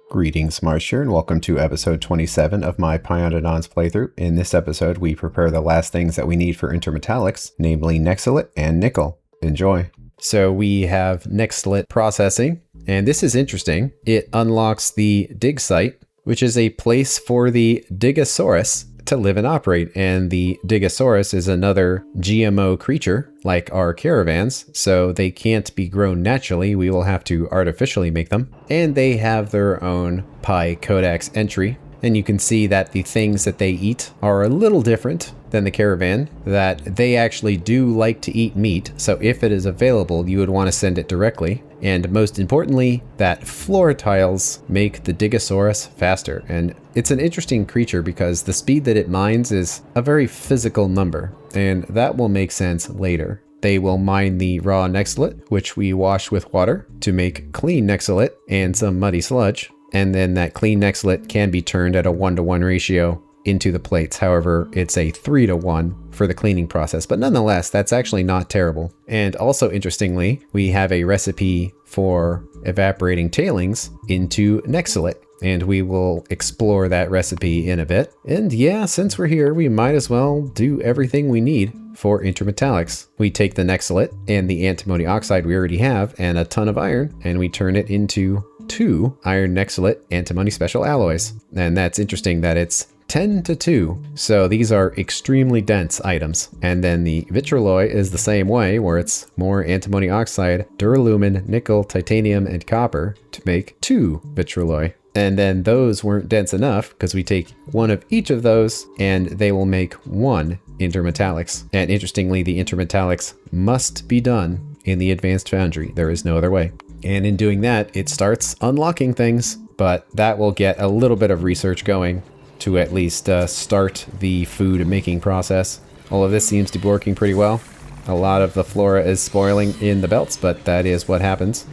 Greetings, Marsh here, and welcome to episode 27 of my Pyanodon's playthrough. In this episode, we prepare the last things that we need for intermetallics, namely Nexelit and nickel. Enjoy. So we have Nexelit processing, and this is interesting. It unlocks the dig site, which is a place for the Digosaurus to live and operate. And the Digosaurus is another GMO creature like our caravans, so they can't be grown naturally. We will have to artificially make them. And they have their own Codex entry. And you can see that the things that they eat are a little different than the caravan, that they actually do like to eat meat. So if it is available, you would want to send it directly. And most importantly, that floor tiles make the Digosaurus faster. And it's an interesting creature because the speed that it mines is a very physical number, and that will make sense later. They will mine the raw Nexelit, which we wash with water to make clean Nexelit and some muddy sludge. And then that clean Nexelit can be turned at a 1-to-1 ratio into the plates. However, it's a 3-to-1 for the cleaning process, but nonetheless, that's actually not terrible. And also interestingly, we have a recipe for evaporating tailings into Nexelit, and we will explore that recipe in a bit. And yeah, since we're here, we might as well do everything we need for intermetallics. We take the Nexelit and the antimony oxide we already have and a ton of iron, and we turn it into 2 iron Nexelit antimony special alloys. And that's interesting that it's 10-to-2. So these are extremely dense items. And then the vitroloi is the same way, where it's more antimony oxide, duralumin, nickel, titanium, and copper to make 2 vitroloi. And then those weren't dense enough because we take 1 of each of those and they will make 1 intermetallics. And interestingly, the intermetallics must be done in the advanced foundry. There is no other way. And in doing that, it starts unlocking things, but that will get a little bit of research going to at least start the food making process. All of this seems to be working pretty well. A lot of the flora is spoiling in the belts, but that is what happens.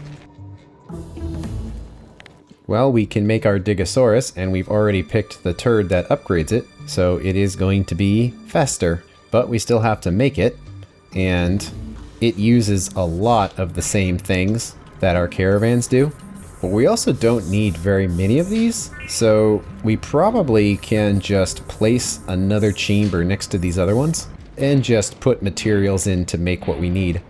Well, we can make our Digosaurus, and we've already picked the turd that upgrades it, so it is going to be faster. But we still have to make it, and it uses a lot of the same things that our caravans do. But we also don't need very many of these, so we probably can just place another chamber next to these other ones and just put materials in to make what we need.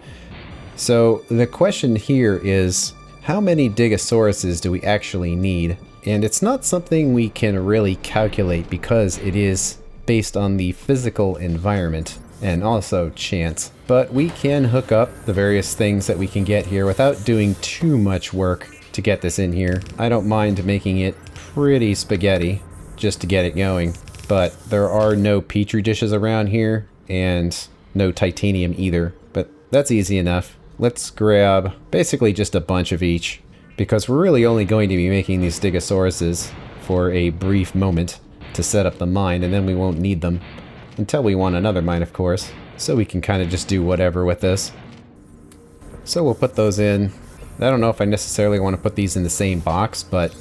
So the question here is, how many Digosauruses do we actually need? And it's not something we can really calculate because it is based on the physical environment and also chance. But we can hook up the various things that we can get here without doing too much work to get this in here. I don't mind making it pretty spaghetti just to get it going, but there are no petri dishes around here and no titanium either, but that's easy enough. Let's grab basically just a bunch of each because we're really only going to be making these Digosauruses for a brief moment to set up the mine, and then we won't need them until we want another mine, of course, so we can kind of just do whatever with this. So we'll put those in. I don't know if I necessarily want to put these in the same box, but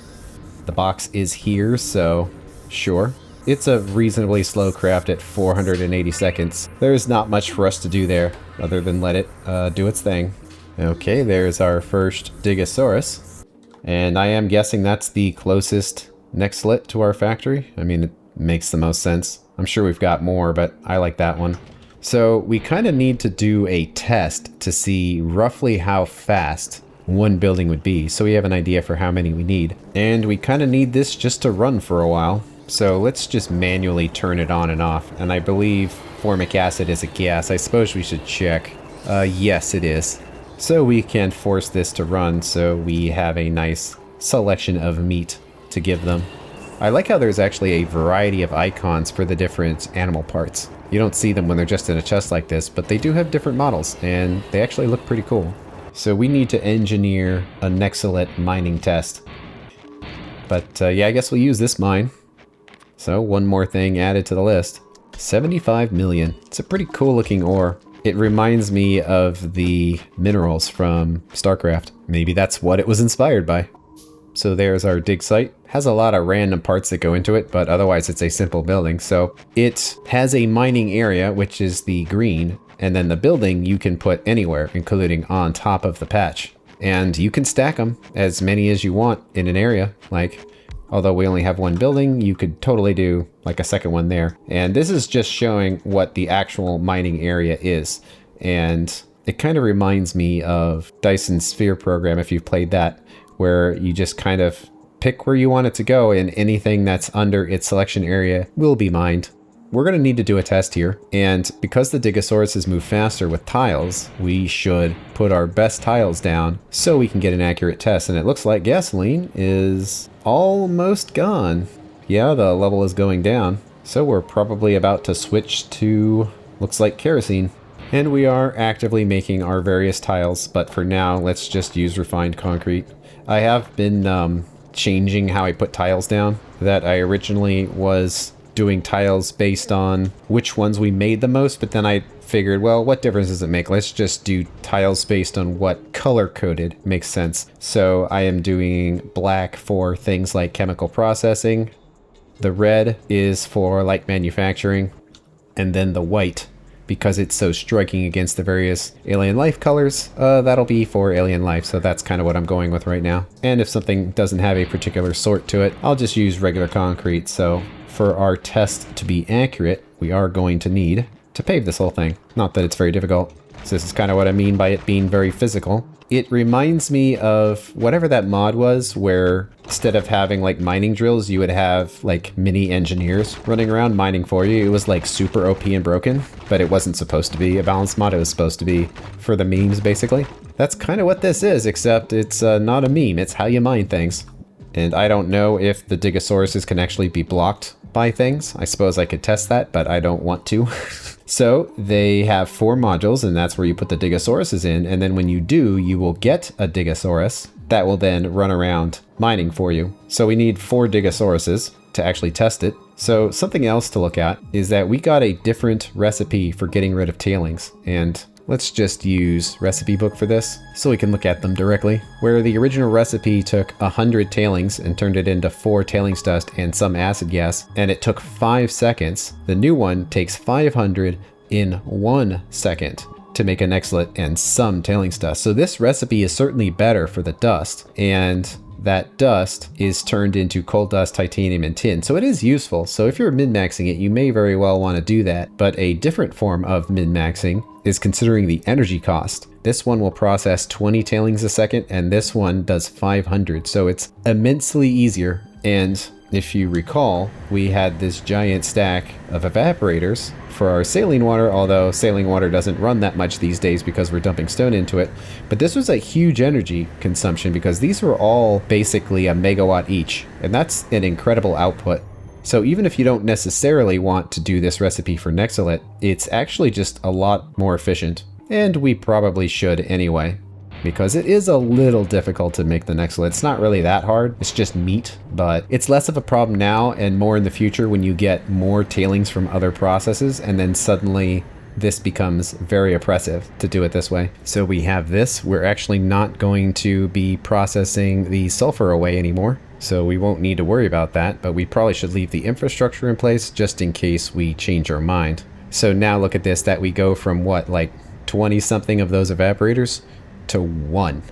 the box is here, so sure. It's a reasonably slow craft at 480 seconds. There's not much for us to do there other than let it do its thing. Okay, there's our first Digosaurus. And I am guessing that's the closest Nexelit to our factory. I mean, it makes the most sense. I'm sure we've got more, but I like that one. So we kind of need to do a test to see roughly how fast one building would be, so we have an idea for how many we need. And we kind of need this just to run for a while. So let's just manually turn it on and off. And I believe formic acid is a gas. I suppose we should check. Yes, it is. So we can force this to run so we have a nice selection of meat to give them. I like how there's actually a variety of icons for the different animal parts. You don't see them when they're just in a chest like this, but they do have different models, and they actually look pretty cool. So we need to engineer a Nexelit mining test. But yeah, I guess we'll use this mine. So one more thing added to the list. 75 million. It's a pretty cool looking ore. It reminds me of the minerals from StarCraft. Maybe that's what it was inspired by. So there's our dig site. Has a lot of random parts that go into it, but otherwise it's a simple building. So it has a mining area, which is the green, and then the building you can put anywhere, including on top of the patch. And you can stack them as many as you want in an area. Like, although we only have one building, you could totally do like a second one there. And this is just showing what the actual mining area is. And it kind of reminds me of Dyson's Sphere program, if you've played that, where you just kind of pick where you want it to go and anything that's under its selection area will be mined. We're going to need to do a test here, and because the Digosauruses move faster with tiles, we should put our best tiles down so we can get an accurate test. And it looks like gasoline is almost gone. Yeah, the level is going down, so we're probably about to switch to, looks like kerosene. And we are actively making our various tiles, but for now, let's just use refined concrete. I have been changing how I put tiles down. That I originally was doing tiles based on which ones we made the most, but then I figured, well, what difference does it make? Let's just do tiles based on what color coded makes sense. So I am doing black for things like chemical processing. The red is for light manufacturing, and then the white, because it's so striking against the various alien life colors, that'll be for alien life. So that's kind of what I'm going with right now. And if something doesn't have a particular sort to it, I'll just use regular concrete. So for our test to be accurate, we are going to need to pave this whole thing. Not that it's very difficult. So this is kind of what I mean by it being very physical. It reminds me of whatever that mod was, where instead of having like mining drills, you would have like mini engineers running around mining for you. It was like super OP and broken, but it wasn't supposed to be a balanced mod. It was supposed to be for the memes, basically. That's kind of what this is, except it's not a meme. It's how you mine things. And I don't know if the Digosauruses can actually be blocked by things. I suppose I could test that, but I don't want to. So they have 4 modules, and that's where you put the Digosauruses in. And then when you do, you will get a Digosaurus that will then run around mining for you. So we need 4 Digosauruses to actually test it. So something else to look at is that we got a different recipe for getting rid of tailings. And let's just use recipe book for this so we can look at them directly. Where the original recipe took 100 tailings and turned it into 4 tailings dust and some acid gas, and it took 5 seconds, the new one takes 500 in 1 second to make a Nexelit and some tailings dust. So this recipe is certainly better for the dust, and that dust is turned into coal dust, titanium, and tin. So it is useful. So if you're min-maxing it, you may very well want to do that. But a different form of min-maxing is considering the energy cost. This one will process 20 tailings a second, and this one does 500. So it's immensely easier. And if you recall, we had this giant stack of evaporators for our saline water, although saline water doesn't run that much these days because we're dumping stone into it. But this was a huge energy consumption because these were all basically a megawatt each, and that's an incredible output. So even if you don't necessarily want to do this recipe for Nexelit, it's actually just a lot more efficient. And we probably should anyway, because it is a little difficult to make the Nexelit. It's not really that hard, it's just meat, but it's less of a problem now and more in the future when you get more tailings from other processes, and then suddenly this becomes very oppressive to do it this way. So we have this. We're actually not going to be processing the sulfur away anymore, so we won't need to worry about that, but we probably should leave the infrastructure in place just in case we change our mind. So now look at this, that we go from what, like 20 something of those evaporators to 1.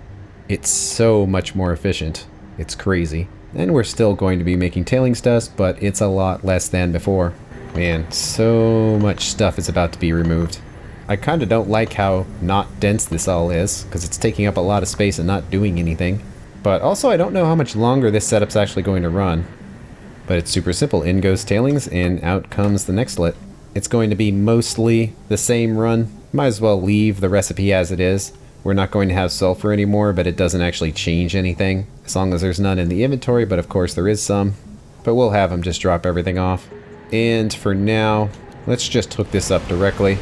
It's so much more efficient. It's crazy. And we're still going to be making tailings dust, but it's a lot less than before. Man, so much stuff is about to be removed. I kind of don't like how not dense this all is, because it's taking up a lot of space and not doing anything. But also I don't know how much longer this setup's actually going to run. But it's super simple. In goes tailings and out comes the Nexelit. It's going to be mostly the same run. Might as well leave the recipe as it is. We're not going to have sulfur anymore, but it doesn't actually change anything as long as there's none in the inventory, but of course there is some. But we'll have them just drop everything off. And for now, let's just hook this up directly.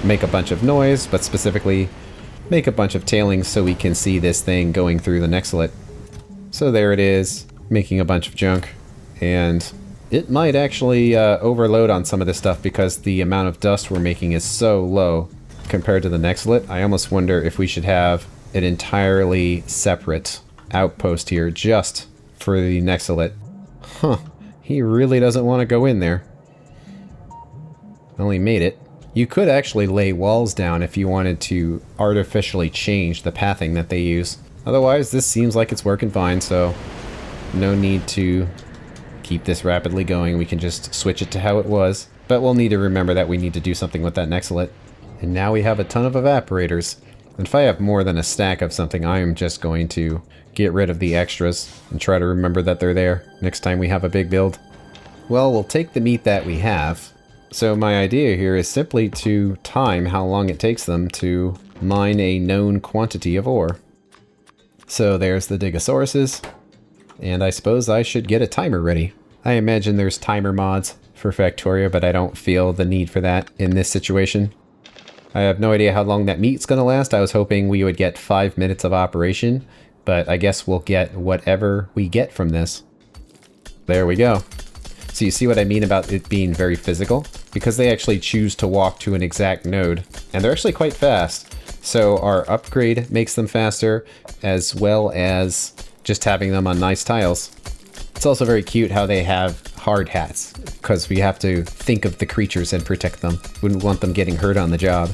Make a bunch of noise, but specifically make a bunch of tailings so we can see this thing going through the Nexelit. So there it is, making a bunch of junk. And it might actually overload on some of this stuff because the amount of dust we're making is so low compared to the Nexelit. I almost wonder if we should have an entirely separate outpost here just for the Nexelit. Huh, he really doesn't want to go in there. Well, he made it. You could actually lay walls down if you wanted to artificially change the pathing that they use. Otherwise, this seems like it's working fine, so no need to keep this rapidly going. We can just switch it to how it was. But we'll need to remember that we need to do something with that Nexelit. And now we have a ton of evaporators. And if I have more than a stack of something, I am just going to get rid of the extras and try to remember that they're there next time we have a big build. Well, we'll take the meat that we have. So my idea here is simply to time how long it takes them to mine a known quantity of ore. So there's the Digosauruses, and I suppose I should get a timer ready. I imagine there's timer mods for Factorio, but I don't feel the need for that in this situation. I have no idea how long that meat's gonna last. I was hoping we would get 5 minutes of operation, but I guess we'll get whatever we get from this. There we go. So you see what I mean about it being very physical? Because they actually choose to walk to an exact node, and they're actually quite fast. So our upgrade makes them faster, as well as just having them on nice tiles. It's also very cute how they have hard hats, because we have to think of the creatures and protect them. Wouldn't want them getting hurt on the job.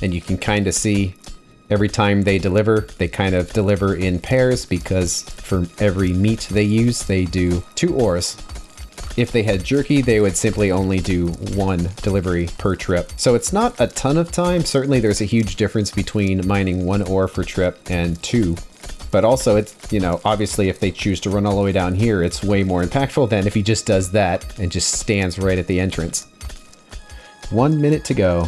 And you can kind of see every time they deliver, they kind of deliver in pairs, because for every meat they use, they do 2 ores. If they had jerky, they would simply only do 1 delivery per trip. So it's not a ton of time. Certainly there's a huge difference between mining 1 ore per trip and 2. But also it's, you know, obviously if they choose to run all the way down here, it's way more impactful than if he just does that and just stands right at the entrance. 1 minute to go.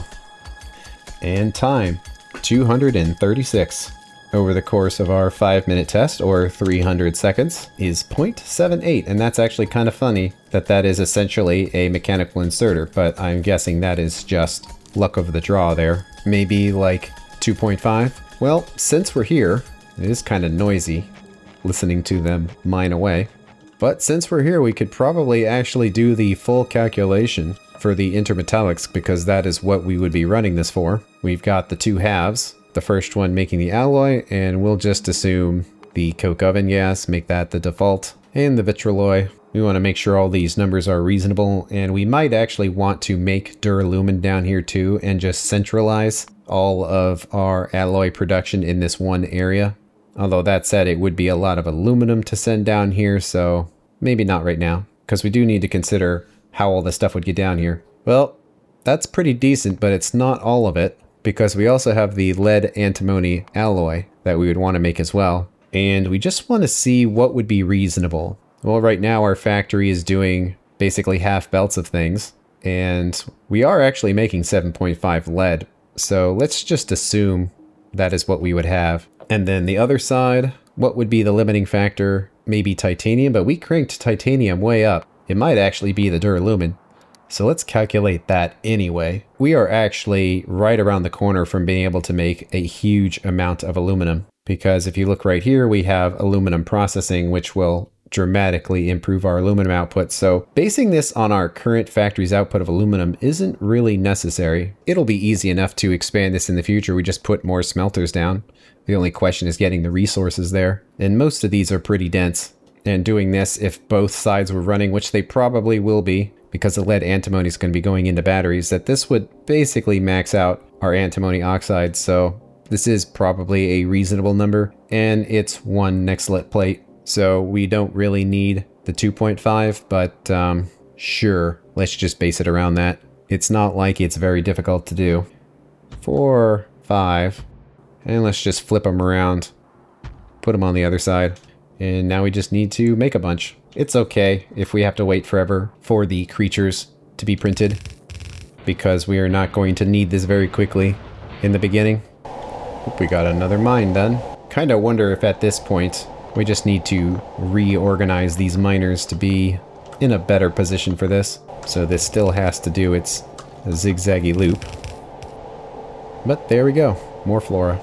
And time, 236. Over the course of our 5-minute test, or 300 seconds, is 0.78, and that's actually kind of funny that that is essentially a mechanical inserter, but I'm guessing that is just luck of the draw there. Maybe like 2.5? Well, since we're here, it is kind of noisy listening to them mine away, but since we're here, we could probably actually do the full calculation for the intermetallics, because that is what we would be running this for. We've got the 2 halves. The first one making the alloy, and we'll just assume the coke oven gas, make that the default, and the vitrolloy. We want to make sure all these numbers are reasonable, and we might actually want to make duralumin down here too, and just centralize all of our alloy production in this one area. Although that said, it would be a lot of aluminum to send down here, so maybe not right now, because we do need to consider how all this stuff would get down here. Well, that's pretty decent, but it's not all of it, because we also have the lead antimony alloy that we would want to make as well. And we just want to see what would be reasonable. Well, right now our factory is doing basically half belts of things, and we are actually making 7.5 lead. So let's just assume that is what we would have. And then the other side, what would be the limiting factor? Maybe titanium, but we cranked titanium way up. It might actually be the duralumin. So let's calculate that anyway. We are actually right around the corner from being able to make a huge amount of aluminum, because if you look right here, we have aluminum processing, which will dramatically improve our aluminum output. So basing this on our current factory's output of aluminum isn't really necessary. It'll be easy enough to expand this in the future. We just put more smelters down. The only question is getting the resources there. And most of these are pretty dense. And doing this, if both sides were running, which they probably will be, because the lead antimony is going to be going into batteries, that this would basically max out our antimony oxide. So this is probably a reasonable number, and it's 1 Nexelit plate. So we don't really need the 2.5, but sure, let's just base it around that. It's not like it's very difficult to do. 4, 5, and let's just flip them around, put them on the other side. And now we just need to make a bunch. It's okay if we have to wait forever for the creatures to be printed, because we are not going to need this very quickly in the beginning. Hope we got another mine done. Kinda wonder if at this point we just need to reorganize these miners to be in a better position for this. So this still has to do its zigzaggy loop. But there we go, more flora.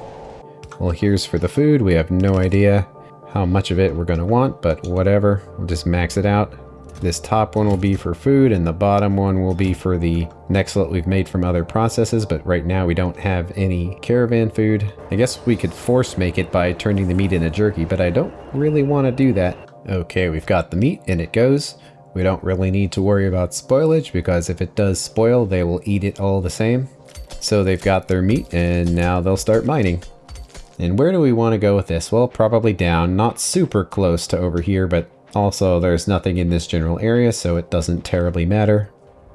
Well, here's for the food. We have no idea how much of it we're going to want, but whatever, we'll just max it out. This top one will be for food, and the bottom one will be for the Nexelit we've made from other processes, but right now we don't have any caravan food. I guess we could force make it by turning the meat into jerky, but I don't really want to do that. Okay, we've got the meat, and it goes. We don't really need to worry about spoilage because if it does spoil, they will eat it all the same. So they've got their meat and now they'll start mining. And where do we want to go with this? Well, probably down, not super close to over here, but also there's nothing in this general area, so it doesn't terribly matter.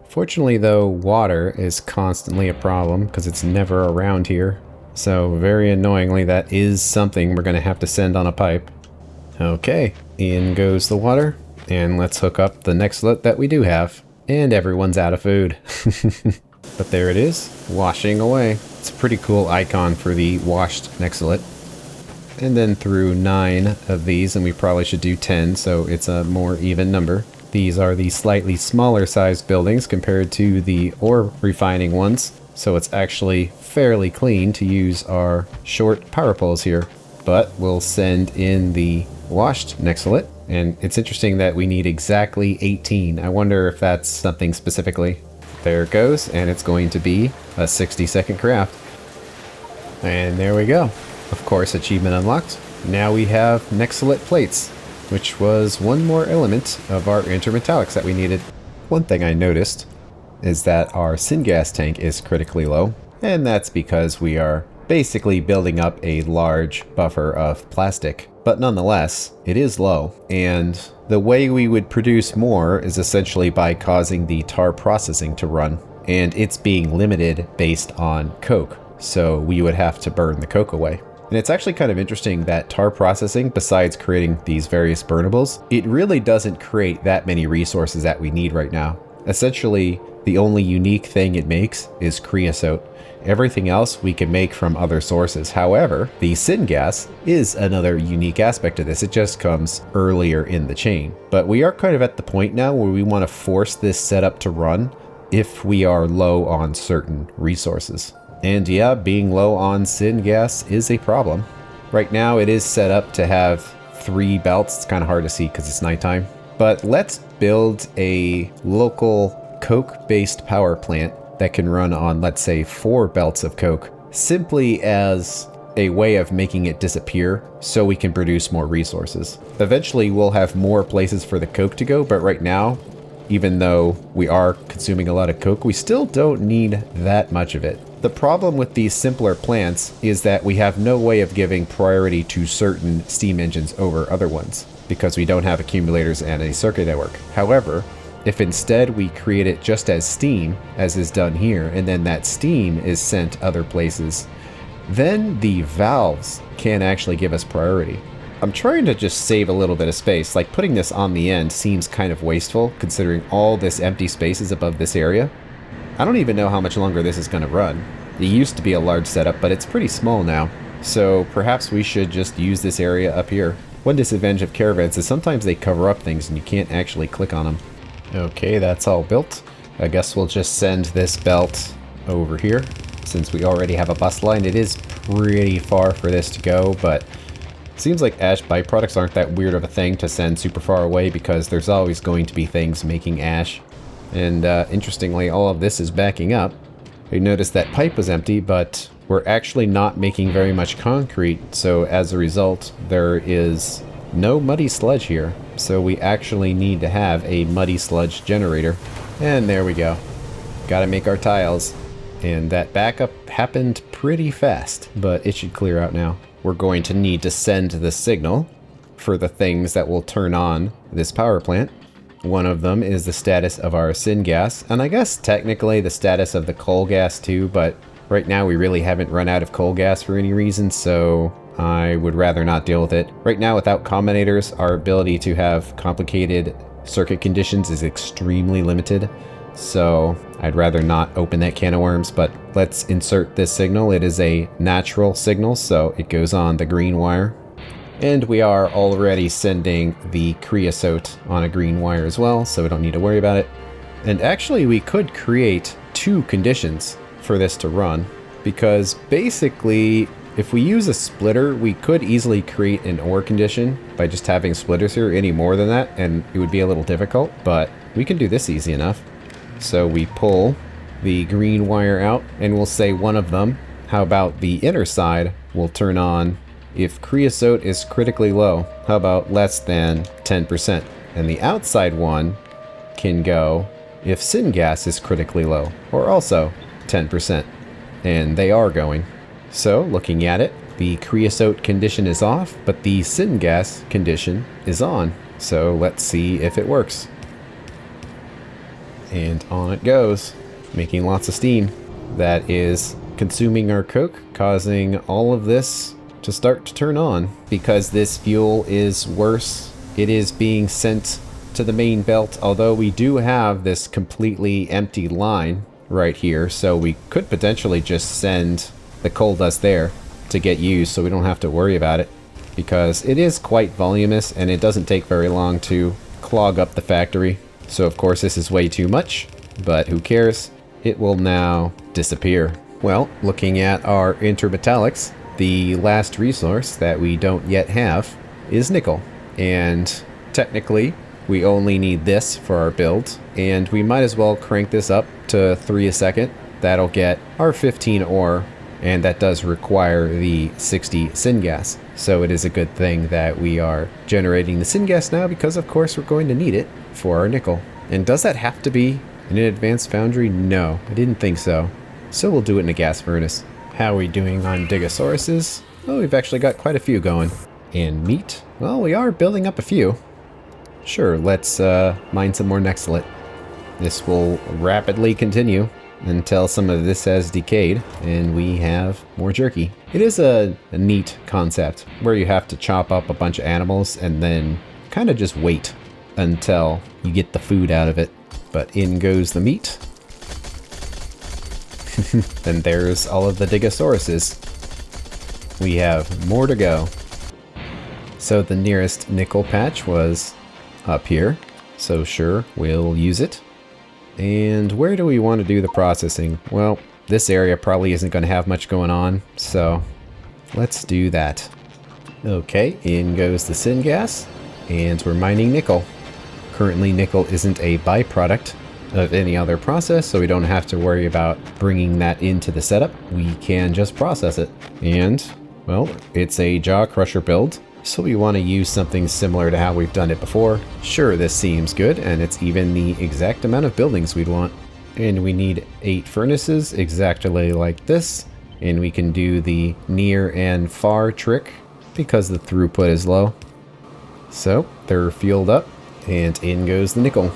Fortunately though, water is constantly a problem because it's never around here. So very annoyingly, that is something we're going to have to send on a pipe. Okay, in goes the water, and let's hook up the Nexelit that we do have. And everyone's out of food. But there it is, washing away. It's a pretty cool icon for the washed Nexelit. And then through 9 of these, and we probably should do 10, so it's a more even number. These are the slightly smaller sized buildings compared to the ore refining ones, so it's actually fairly clean to use our short power poles here. But we'll send in the washed Nexelit, and it's interesting that we need exactly 18. I wonder if that's something specifically. There it goes, and it's going to be a 60-second craft. And there we go. Of course, achievement unlocked. Now we have Nexelit Plates, which was one more element of our intermetallics that we needed. One thing I noticed is that our syngas tank is critically low, and that's because we are basically building up a large buffer of plastic. But nonetheless, it is low, and the way we would produce more is essentially by causing the tar processing to run, and it's being limited based on coke, so we would have to burn the coke away. And it's actually kind of interesting that tar processing, besides creating these various burnables, it really doesn't create that many resources that we need right now. Essentially, the only unique thing it makes is creosote. Everything else we can make from other sources. However, the syngas is another unique aspect of this. It just comes earlier in the chain. But we are kind of at the point now where we want to force this setup to run if we are low on certain resources. And yeah, being low on syngas is a problem. Right now it is set up to have 3 belts. It's kind of hard to see because it's nighttime. But let's build a local coke-based power plant that can run on, let's say, 4 belts of coke, simply as a way of making it disappear so we can produce more resources. Eventually we'll have more places for the coke to go, but right now, even though we are consuming a lot of coke, we still don't need that much of it. The problem with these simpler plants is that we have no way of giving priority to certain steam engines over other ones, because we don't have accumulators and a circuit network. However, if instead we create it just as steam, as is done here, and then that steam is sent other places, then the valves can actually give us priority. I'm trying to just save a little bit of space. Like, putting this on the end seems kind of wasteful, considering all this empty space is above this area. I don't even know how much longer this is going to run. It used to be a large setup, but it's pretty small now. So perhaps we should just use this area up here. One disadvantage of caravans is sometimes they cover up things and you can't actually click on them. Okay, that's all built. I guess we'll just send this belt over here. Since we already have a bus line, it is pretty far for this to go, but it seems like ash byproducts aren't that weird of a thing to send super far away because there's always going to be things making ash. And interestingly, all of this is backing up. You notice that pipe was empty, but we're actually not making very much concrete, so as a result, there is no muddy sludge here. So we actually need to have a muddy sludge generator. And there we go. Gotta make our tiles. And that backup happened pretty fast, but it should clear out now. We're going to need to send the signal for the things that will turn on this power plant. One of them is the status of our syngas, and I guess technically the status of the coal gas too, but right now we really haven't run out of coal gas for any reason, so I would rather not deal with it. Right now, without combinators, our ability to have complicated circuit conditions is extremely limited, so I'd rather not open that can of worms, but let's insert this signal. It is a natural signal, so it goes on the green wire. And we are already sending the creosote on a green wire as well, so we don't need to worry about it. And actually, we could create 2 conditions for this to run, because basically, if we use a splitter, we could easily create an ore condition by just having splitters here. Any more than that, and it would be a little difficult, but we can do this easy enough. So we pull the green wire out, and we'll say one of them, how about the inner side, will turn on if creosote is critically low. How about less than 10%? And the outside one can go if syngas is critically low, or also 10%. And they are going. So, looking at it, the creosote condition is off, but the syngas condition is on. So let's see if it works. And on it goes, making lots of steam. That is consuming our coke, causing all of this to start to turn on. Because this fuel is worse, it is being sent to the main belt, although we do have this completely empty line right here, so we could potentially just send the coal dust there to get used so we don't have to worry about it, because it is quite voluminous and it doesn't take very long to clog up the factory. So of course this is way too much, but who cares? It will now disappear. Well, looking at our intermetallics, the last resource that we don't yet have is nickel, and technically we only need this for our build, and we might as well crank this up to 3 a second. That'll get our 15 ore, and that does require the 60 syngas. So it is a good thing that we are generating the syngas now, because of course we're going to need it for our nickel. And does that have to be in an advanced foundry? No, I didn't think so. So we'll do it in a gas furnace. How are we doing on Digasauruses? Oh, we've actually got quite a few going. And meat? Well, we are building up a few. Sure, let's mine some more Nexelit. This will rapidly continue until some of this has decayed and we have more jerky. It is a neat concept where you have to chop up a bunch of animals and then kind of just wait until you get the food out of it. But in goes the meat. And there's all of the Digasauruses. We have more to go. So the nearest nickel patch was up here, so sure, we'll use it. And where do we want to do the processing? Well, this area probably isn't going to have much going on, so let's do that. Okay, in goes the syngas, and we're mining nickel. Currently, nickel isn't a byproduct of any other process, so we don't have to worry about bringing that into the setup. We can just process it. And, well, it's a jaw crusher build, so we want to use something similar to how we've done it before. Sure, this seems good, and it's even the exact amount of buildings we'd want. And we need 8 furnaces exactly like this, and we can do the near and far trick because the throughput is low. So they're fueled up, and in goes the nickel.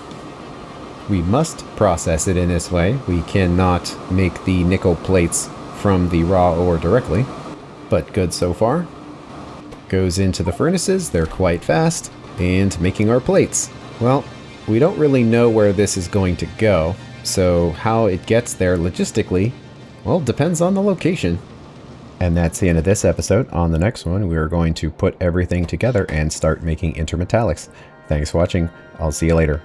We must process it in this way. We cannot make the nickel plates from the raw ore directly, but good so far. Goes into the furnaces, they're quite fast, and making our plates. Well, we don't really know where this is going to go, so how it gets there logistically, well, depends on the location. And that's the end of this episode. On the next one, we are going to put everything together and start making intermetallics. Thanks for watching. I'll see you later.